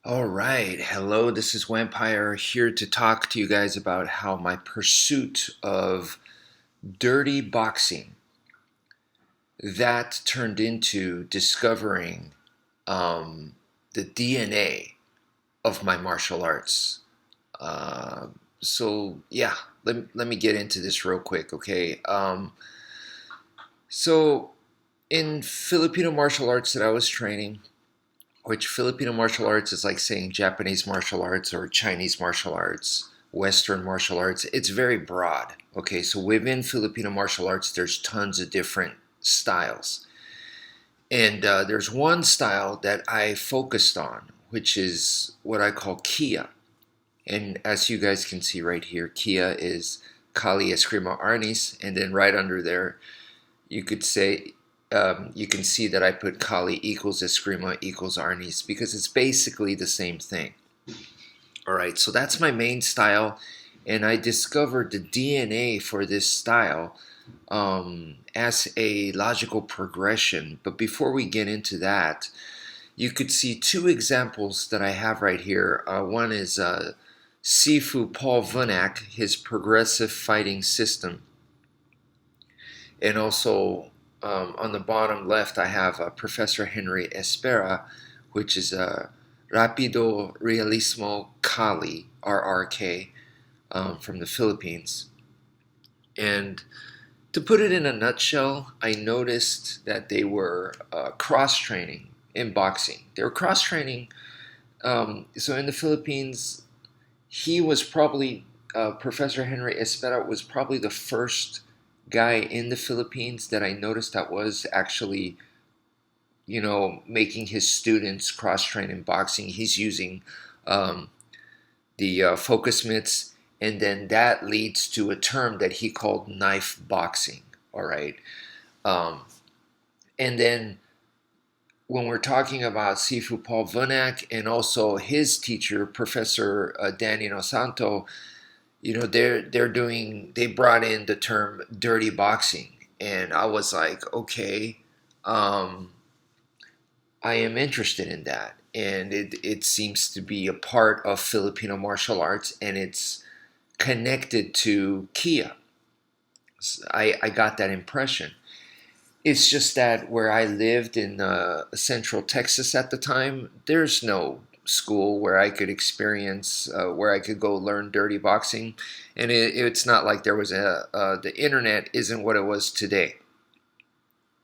All right. Hello, this is Wmpyr here to talk to you guys about how my pursuit of dirty boxing that turned into discovering um, the DNA of my martial arts. Uh, yeah, let me get into this real quick, okay? So in Filipino martial arts that I was training, which Filipino martial arts is like saying Japanese martial arts or Chinese martial arts, Western martial arts. It's very broad. Okay, so within Filipino martial arts, there's tons of different styles. And there's one style that I focused on, which is what I call Kia. And as you guys can see right here, Kia is Kali Escrima Arnis. And then right under there, you could say you can see that I put Kali equals Escrima equals Arnis because it's basically the same thing. All right, so that's my main style, and I discovered the DNA for this style as a logical progression. But before we get into that, you could see two examples that I have right here. One is Sifu Paul Vunak, his progressive fighting system, and also on the bottom left, I have Professor Henry Espera, which is a Rapido Realismo Kali, RRK, from the Philippines. And to put it in a nutshell, I noticed that they were cross training in boxing. They were cross training. So in the Philippines, he was probably, Professor Henry Espera was probably the first guy in the Philippines that I noticed that was actually, making his students cross train in boxing. He's using um, the focus mitts, and then that leads to a term that he called knife boxing. All right. Um, and then when we're talking about Sifu Paul Vunak and also his teacher, Professor Danny Nosanto, they brought in the term dirty boxing, and I was like, okay, um, I am interested in that, and it seems to be a part of Filipino martial arts, and it's connected to Kia. I got that impression. It's just that where I lived in central Texas at the time, there's no school where I could experience, where I could go learn dirty boxing. And it's not like there was the internet isn't what it was today.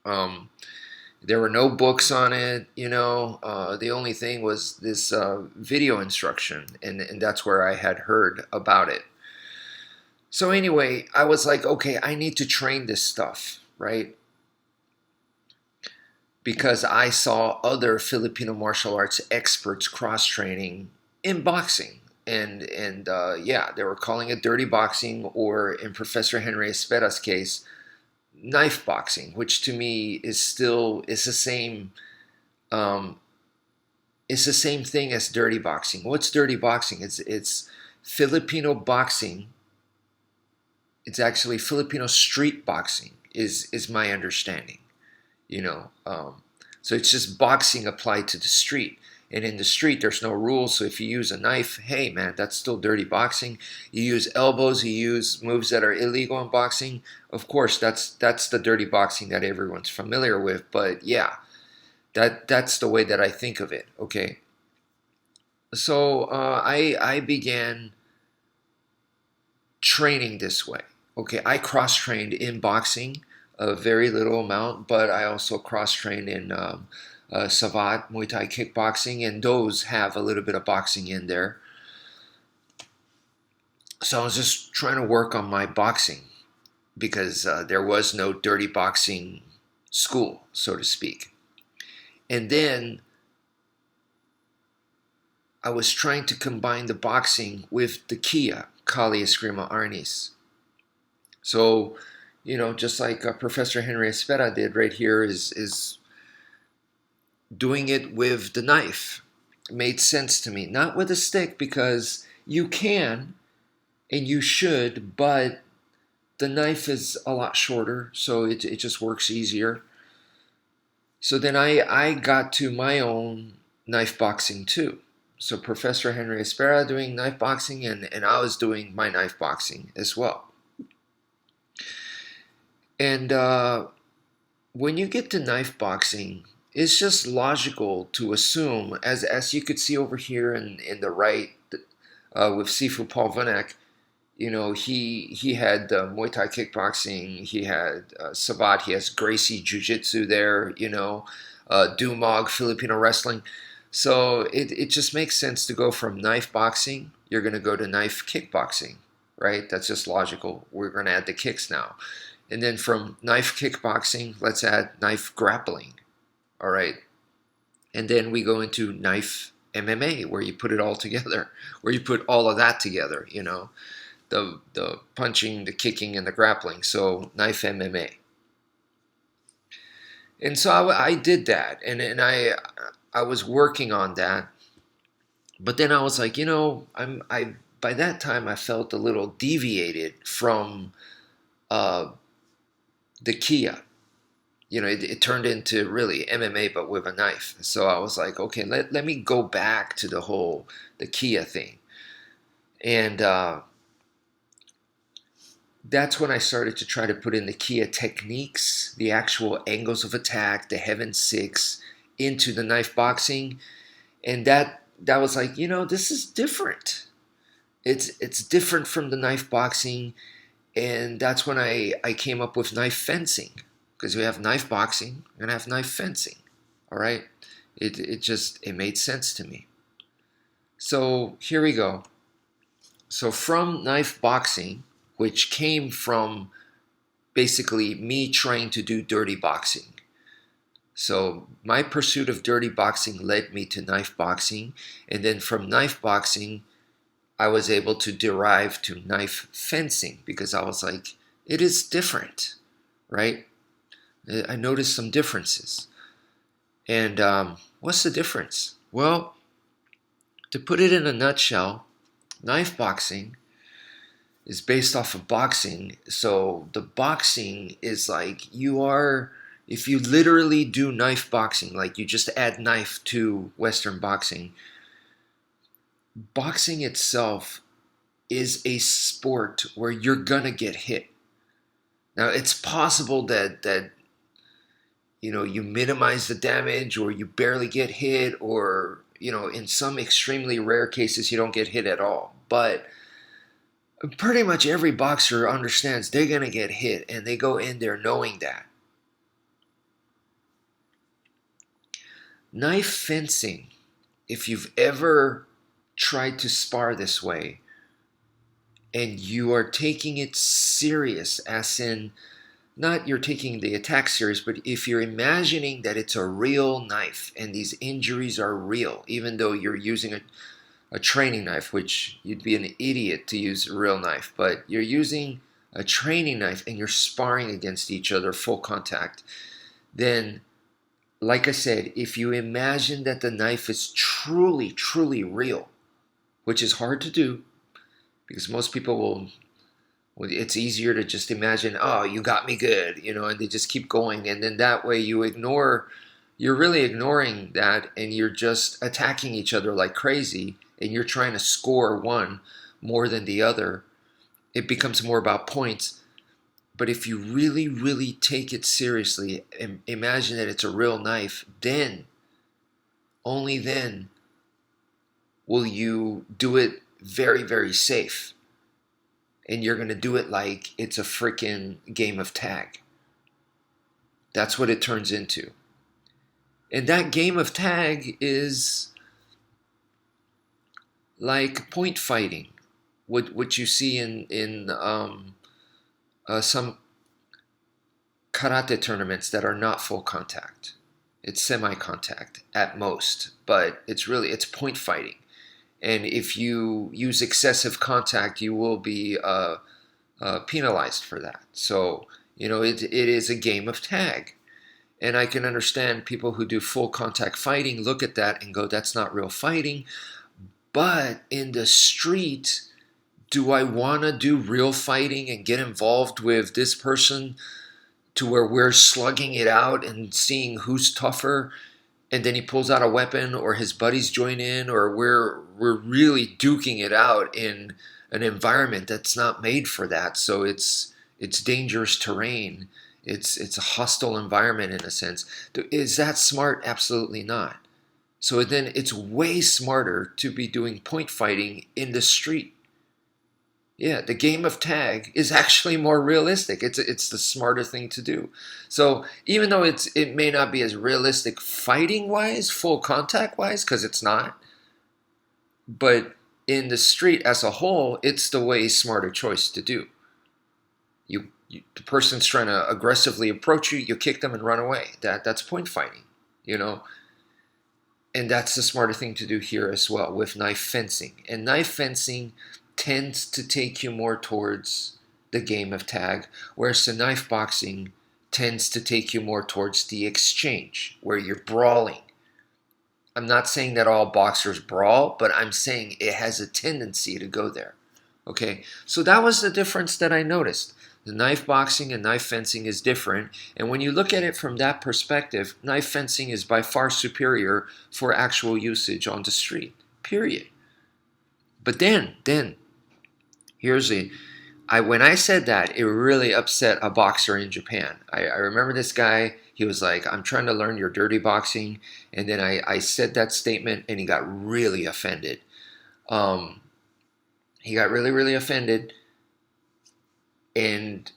Um, there were no books on it. The only thing was this video instruction, and that's where I had heard about it. So anyway, I was like, okay, I need to train this stuff, right? Because I saw other Filipino martial arts experts cross training in boxing. And yeah, they were calling it dirty boxing, or in Professor Henry Espera's case, knife boxing, which to me is the same. Um, it's the same thing as dirty boxing. What's dirty boxing? It's Filipino boxing. It's actually Filipino street boxing. Is my understanding. you know. So it's just boxing applied to the street. And in the street, there's no rules. So if you use a knife, hey man, that's still dirty boxing. You use elbows, you use moves that are illegal in boxing. Of course, that's the dirty boxing that everyone's familiar with. But yeah, that's the way that I think of it. Okay, so I began training this way. Okay, I cross trained in boxing a very little amount, but I also cross trained in Savat, Muay Thai kickboxing, and those have a little bit of boxing in there. So I was just trying to work on my boxing because there was no dirty boxing school, so to speak. And then I was trying to combine the boxing with the Kia, Kali Escrima Arnis. So, just like Professor Henry Espera did right here, is doing it with the knife. It made sense to me. Not with a stick, because you can and you should, but the knife is a lot shorter, so it just works easier. So then I got to my own knife boxing too. so Professor Henry Espera doing knife boxing, and I was doing my knife boxing as well. And when you get to knife boxing, it's just logical to assume, as you could see over here in the right, with Sifu Paul Vanek, he had Muay Thai kickboxing, he had Sabat, he has Gracie Jiu-Jitsu there, Dumog, Filipino wrestling. So it just makes sense to go from knife boxing, you're going to go to knife kickboxing, right? That's just logical. We're going to add the kicks now. And then from knife kickboxing, let's add knife grappling, all right? And then we go into knife MMA, where you put it all together, where you put all of that together, the punching, the kicking, and the grappling. So knife MMA. And so I did that, and I was working on that. But then I was like, I by that time I felt a little deviated from the Kia. It turned into really MMA, but with a knife. So I was like, okay, let me go back to the Kia thing. And that's when I started to try to put in the Kia techniques, the actual angles of attack, the Heaven Six, into the knife boxing. And that was like, this is different. It's different from the knife boxing. And that's when I came up with knife fencing. Because we have knife boxing, we're going to have knife fencing. All right? It made sense to me. So here we go. So from knife boxing, which came from basically me trying to do dirty boxing. So my pursuit of dirty boxing led me to knife boxing. And then from knife boxing, I was able to derive to knife fencing, because I was like, it is different, right? I noticed some differences. And what's the difference? Well, to put it in a nutshell, knife boxing is based off of boxing. So the boxing is like if you literally do knife boxing, like you just add knife to Western boxing, boxing itself is a sport where you're gonna get hit. Now, it's possible that you minimize the damage, or you barely get hit, or in some extremely rare cases you don't get hit at all. But pretty much every boxer understands they're going to get hit, and they go in there knowing that. Knife fencing, if you've ever tried to spar this way and you are taking it serious, as in not you're taking the attack serious, but if you're imagining that it's a real knife and these injuries are real, even though you're using a training knife, which you'd be an idiot to use a real knife, but you're using a training knife and you're sparring against each other, full contact, then, like I said, if you imagine that the knife is truly, truly real, which is hard to do, because most people it's easier to just imagine, oh, you got me good, and they just keep going. And then that way you're really ignoring that, and you're just attacking each other like crazy, and you're trying to score one more than the other. It becomes more about points. But if you really, really take it seriously and imagine that it's a real knife, then, only then, will you do it very, very safe. And you're going to do it like it's a freaking game of tag. That's what it turns into. And that game of tag is like point fighting, what you see in some karate tournaments that are not full contact. It's semi-contact at most, but it's point fighting. And if you use excessive contact, you will be penalized for that. So, it is a game of tag. And I can understand people who do full contact fighting look at that and go, that's not real fighting. But in the street, do I want to do real fighting and get involved with this person to where we're slugging it out and seeing who's tougher? and then he pulls out a weapon, or his buddies join in, or we're really duking it out in an environment that's not made for that. So it's dangerous terrain. It's a hostile environment in a sense. Is that smart? Absolutely not. So then it's way smarter to be doing point fighting in the street. Yeah, the game of tag is actually more realistic. It's the smarter thing to do. So even though it may not be as realistic fighting wise, full contact wise, because it's not, but in the street as a whole, it's the way smarter choice to do. The person's trying to aggressively approach you, you kick them and run away. That's point fighting, you know. And that's the smarter thing to do here as well with knife fencing. And knife fencing tends to take you more towards the game of tag, whereas the knife boxing tends to take you more towards the exchange, where you're brawling. I'm not saying that all boxers brawl, but I'm saying it has a tendency to go there. Okay, so that was the difference that I noticed. The knife boxing and knife fencing is different, and when you look at it from that perspective, knife fencing is by far superior for actual usage on the street, period. But then, when I said that, it really upset a boxer in Japan. I remember this guy, he was like, I'm trying to learn your dirty boxing, and then I said that statement, and he got really offended. He got really, really offended, and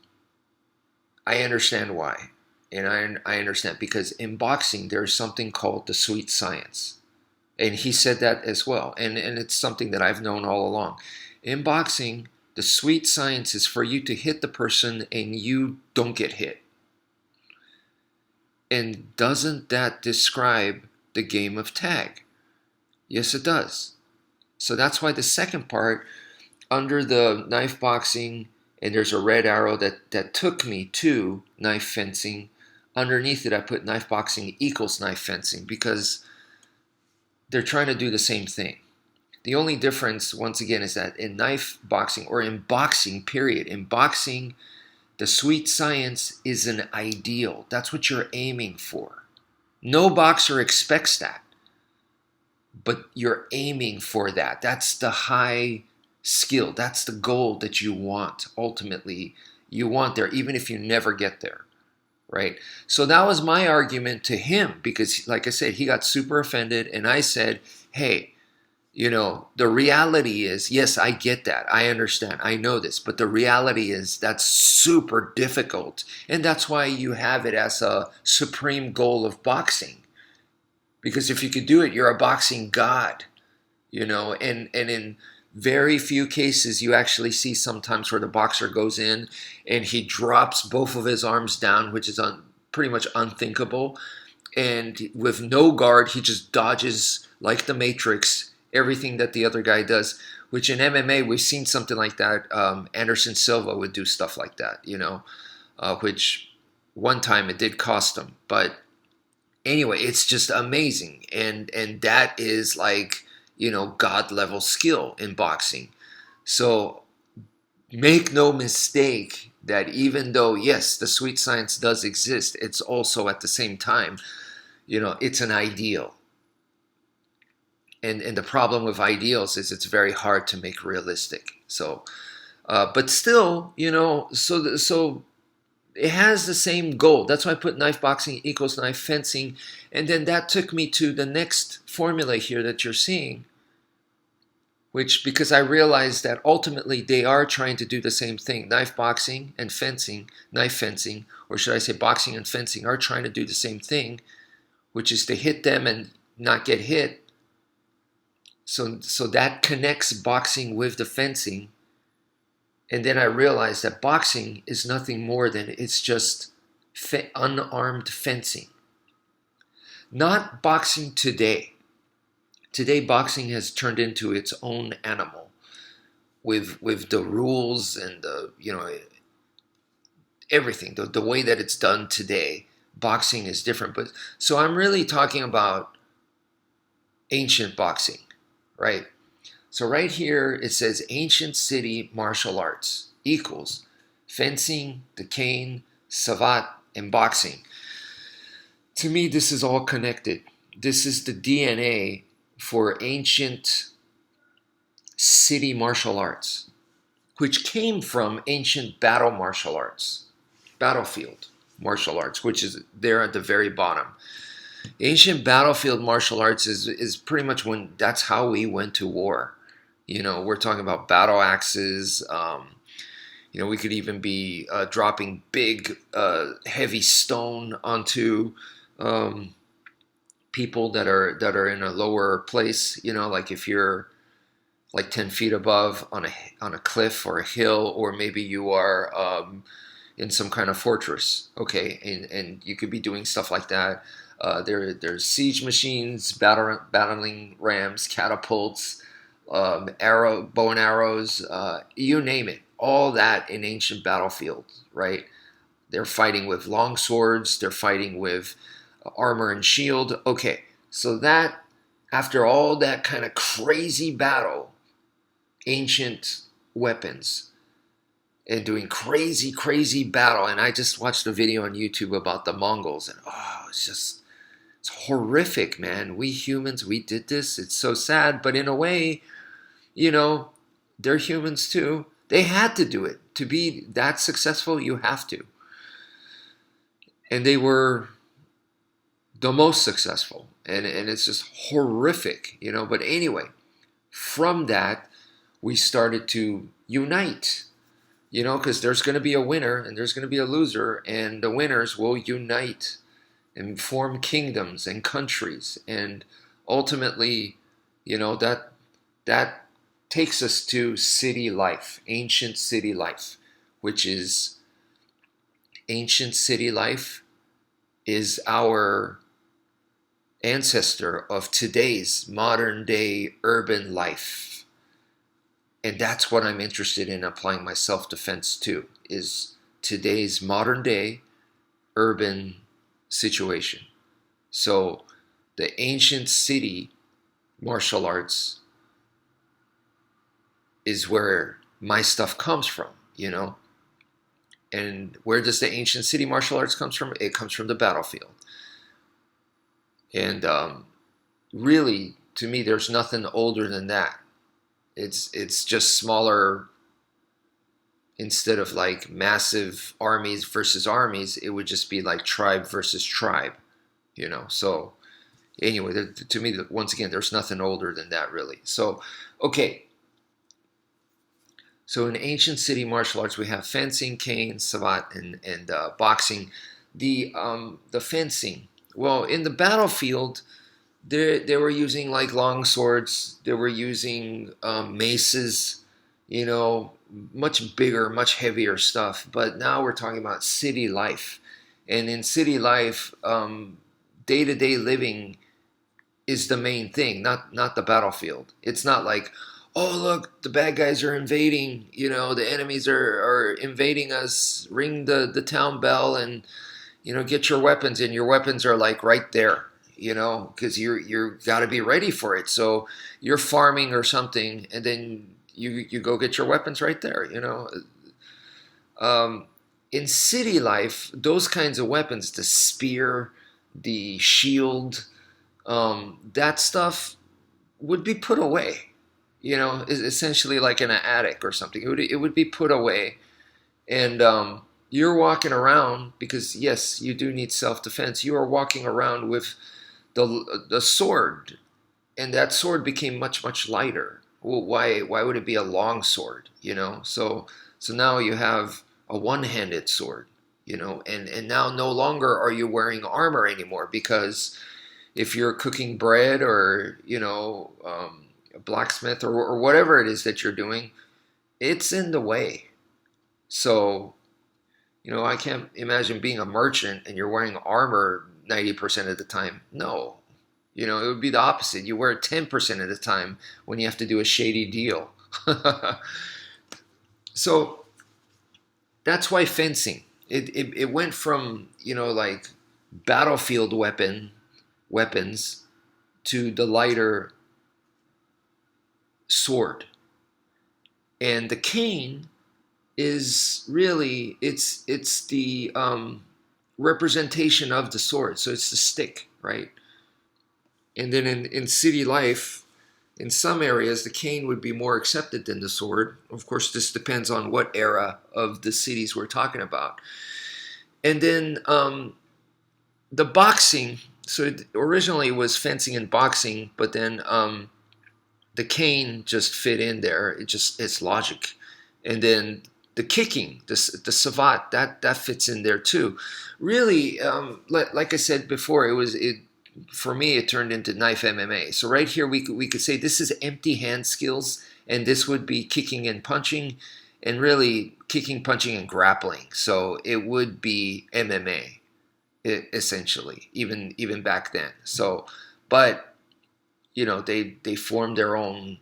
I understand why. And I understand, because in boxing, there's something called the sweet science. And he said that as well, and it's something that I've known all along. In boxing, the sweet science is for you to hit the person and you don't get hit. And doesn't that describe the game of tag? Yes, it does. So that's why the second part, under the knife boxing, and there's a red arrow that took me to knife fencing. Underneath it, I put knife boxing equals knife fencing, because they're trying to do the same thing. The only difference, once again, is that in knife boxing, or in boxing, period, in boxing, the sweet science is an ideal. That's what you're aiming for. No boxer expects that, but you're aiming for that. That's the high skill. That's the goal that you want. Ultimately, you want there, even if you never get there, right? So that was my argument to him, because, like I said, he got super offended, and I said, hey, the reality is, yes, I get that. I understand. I know this. But the reality is that's super difficult. And that's why you have it as a supreme goal of boxing. Because if you could do it, you're a boxing god. And in very few cases, you actually see sometimes where the boxer goes in and he drops both of his arms down, which is pretty much unthinkable. And with no guard, he just dodges like the Matrix everything that the other guy does, which in MMA, we've seen something like that. Anderson Silva would do stuff like that, which one time it did cost him. But anyway, it's just amazing. And that is like, God level skill in boxing. So make no mistake that even though, yes, the sweet science does exist, it's also at the same time, it's an ideal. And the problem with ideals is it's very hard to make realistic. So, but still, so it has the same goal. That's why I put knife boxing equals knife fencing. And then that took me to the next formula here that you're seeing, because I realized that ultimately they are trying to do the same thing. Knife boxing and fencing, knife fencing, or should I say boxing and fencing, are trying to do the same thing, which is to hit them and not get hit. So that connects boxing with the fencing. And then I realized that boxing is nothing more than it's just unarmed fencing. Not boxing today. Today, boxing has turned into its own animal with the rules and everything. The way that it's done today, boxing is different. But so I'm really talking about ancient boxing. Right? So right here, it says ancient city martial arts equals fencing, the cane, savate, and boxing. To me, this is all connected. this is the DNA for ancient city martial arts, which came from ancient battle martial arts, battlefield martial arts, which is there at the very bottom. Ancient battlefield martial arts is pretty much when that's how we went to war. We're talking about battle axes. We could even be dropping big, heavy stone onto people that are in a lower place. Like if you're like 10 feet above on a cliff or a hill, or maybe you are in some kind of fortress. Okay, and you could be doing stuff like that. There's siege machines, battling rams, catapults, bow and arrows, you name it. All that in ancient battlefields, right? They're fighting with long swords. They're fighting with armor and shield. Okay, so that after all that kind of crazy battle, ancient weapons and doing crazy, crazy battle. And I just watched a video on YouTube about the Mongols, and it's horrific, man. We humans, we did this. It's so sad, but in a way, they're humans too. They had to do it. To be that successful, you have to. And they were the most successful. And it's just horrific, But anyway, from that, we started to unite, because there's going to be a winner and there's going to be a loser, and the winners will unite and form kingdoms and countries. And ultimately, that takes us to city life, ancient city life, which is ancient city life is our ancestor of today's modern day urban life. And that's what I'm interested in applying my self-defense to, is today's modern day urban situation. So the ancient city martial arts is where my stuff comes from, And where does the ancient city martial arts comes from? It comes from the battlefield. And really, to me, there's nothing older than that. It's just smaller. Instead of like massive armies versus armies, it would just be like tribe versus tribe, So anyway, to me, once again, there's nothing older than that, really. So, okay. So in ancient city martial arts, we have fencing, cane, savate, and boxing. The fencing. Well, in the battlefield, they were using like long swords. They were using maces. Much bigger, much heavier stuff. But now we're talking about city life, and in city life, day-to-day living is the main thing, not the battlefield. It's not like, oh, look, the bad guys are invading, the enemies are invading us, ring the town bell and, get your weapons. And your weapons are like right there, because you're got to be ready for it. So you're farming or something, and then you go get your weapons right there, In city life, those kinds of weapons, the spear, the shield, that stuff would be put away. Essentially like in an attic or something. It would be put away. And you're walking around, because yes, you do need self-defense. You are walking around with the sword, and that sword became much, much lighter. Well, why would it be a long sword? So now you have a one-handed sword, and now no longer are you wearing armor anymore, because if you're cooking bread or, a blacksmith or whatever it is that you're doing, it's in the way. So, I can't imagine being a merchant and you're wearing armor 90% of the time. No. It would be the opposite. You wear it 10% of the time when you have to do a shady deal. So that's why fencing. It went from, like battlefield weapons to the lighter sword. And the cane is really, it's the representation of the sword. So it's the stick, right? And then in city life, in some areas, the cane would be more accepted than the sword. Of course, this depends on what era of the cities we're talking about. And then the boxing. So it originally was fencing and boxing, but then the cane just fit in there. It's logic. And then the kicking, the savate, that fits in there too. Really, like I said before, it for me it turned into knife MMA. So right here we could say this is empty hand skills, and this would be kicking and punching, and really kicking, punching, and grappling. So it would be MMA essentially, even back then. So, but they formed their own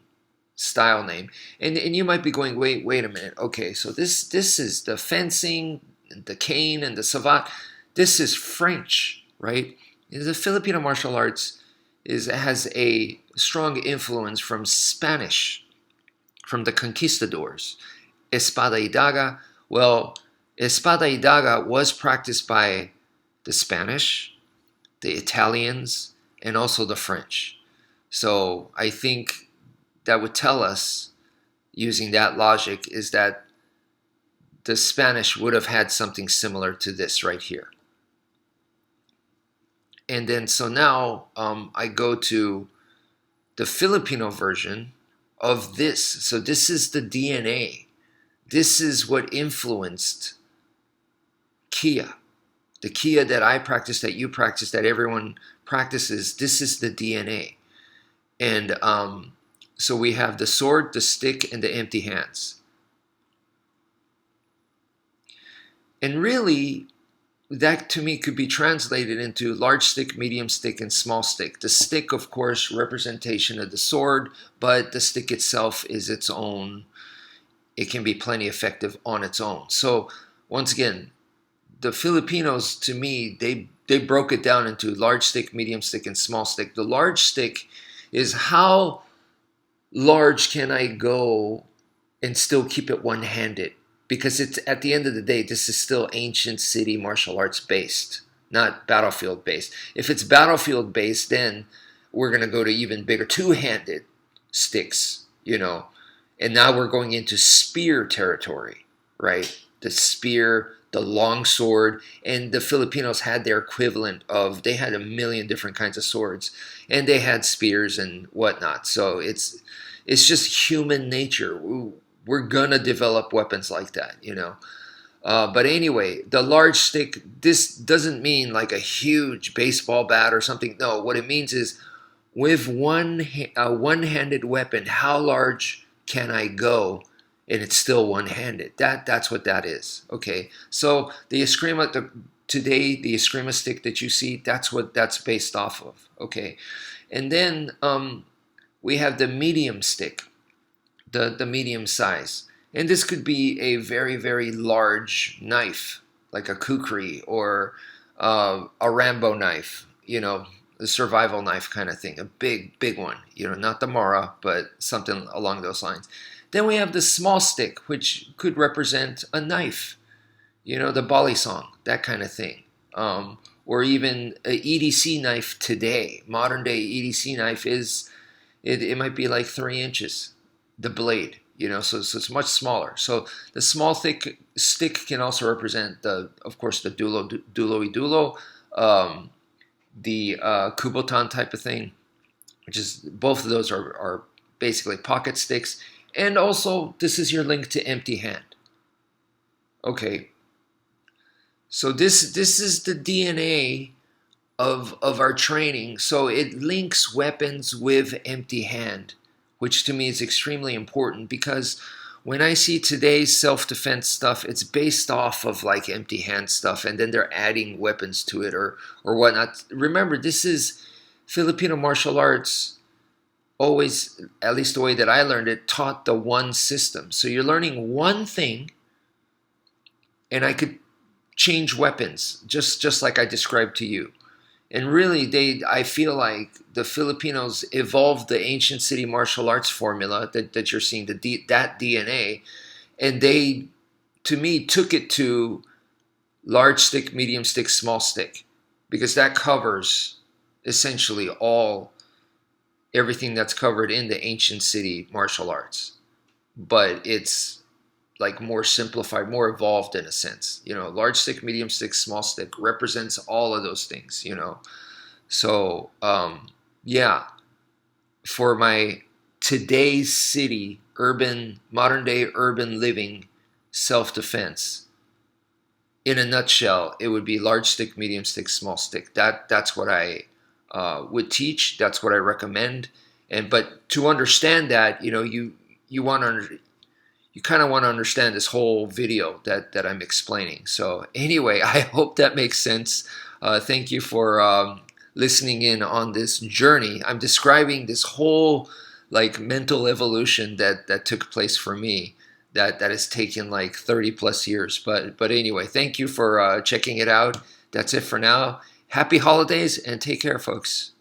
style name, and you might be going, wait a minute, okay, so this is the fencing, the cane, and the savate. This is French, right? The Filipino martial arts has a strong influence from Spanish, from the conquistadors. Espada y daga. Well, espada y daga was practiced by the Spanish, the Italians, and also the French. So I think that would tell us, using that logic, is that the Spanish would have had something similar to this right here. And then so now I go to the Filipino version of this. So this is the DNA. This is what influenced Kia. The Kia that I practice, that you practice, that everyone practices, this is the DNA. And so we have the sword, the stick, and the empty hands. And really, that to me could be translated into large stick, medium stick, and small stick. The stick, of course, representation of the sword, but the stick itself is its own. It can be plenty effective on its own. So once again, the Filipinos, to me, they broke it down into large stick, medium stick, and small stick. The large stick is how large can I go and still keep it one-handed? Because it's, at the end of the day, this is still ancient city martial arts based, not battlefield based. If it's battlefield based, then we're going to go to even bigger two-handed sticks, and now we're going into spear territory, right? The spear, the long sword, and the Filipinos had their equivalent of, they had a million different kinds of swords, and they had spears and whatnot. So it's just human nature. We're gonna develop weapons like that, But anyway, the large stick, this doesn't mean like a huge baseball bat or something. No, what it means is, with one-handed weapon, how large can I go and it's still one-handed? That's what that is. Okay, so the Escrima, today the Escrima stick that you see, that's what that's based off of. Okay, and then we have the medium stick, the medium size, and this could be a very, very large knife, like a kukri or a Rambo knife, a survival knife kind of thing, a big one, not the Mara, but something along those lines. Then we have the small stick, which could represent a knife, the balisong, that kind of thing. Or even a EDC knife today. Modern day EDC knife it might be like 3 inches, the blade, so it's much smaller. So the small thick stick can also represent of course, the dulo the kubotan type of thing, which is, both of those are basically pocket sticks. And also, this is your link to empty hand. Okay, so this is the DNA of our training. So it links weapons with empty hand, which to me is extremely important, because when I see today's self-defense stuff, it's based off of like empty hand stuff, and then they're adding weapons to it or whatnot. Remember, this is Filipino martial arts. Always, at least the way that I learned it, taught the one system. So you're learning one thing, and I could change weapons just like I described to you. And really, I feel like the Filipinos evolved the ancient city martial arts formula that you're seeing, that DNA, and they, to me, took it to large stick, medium stick, small stick, because that covers essentially all everything that's covered in the ancient city martial arts, but it's like more simplified, more evolved in a sense. Large stick, medium stick, small stick represents all of those things. So yeah, for my today's city, urban, modern day urban living self defense, in a nutshell, it would be large stick, medium stick, small stick. That's what I would teach. That's what I recommend. But to understand that, you want to you kind of want to understand this whole video that I'm explaining. So anyway, I hope that makes sense. Thank you for listening in on this journey. I'm describing this whole like mental evolution that took place for me. That has taken like 30 plus years. But anyway, thank you for checking it out. That's it for now. Happy holidays and take care, folks.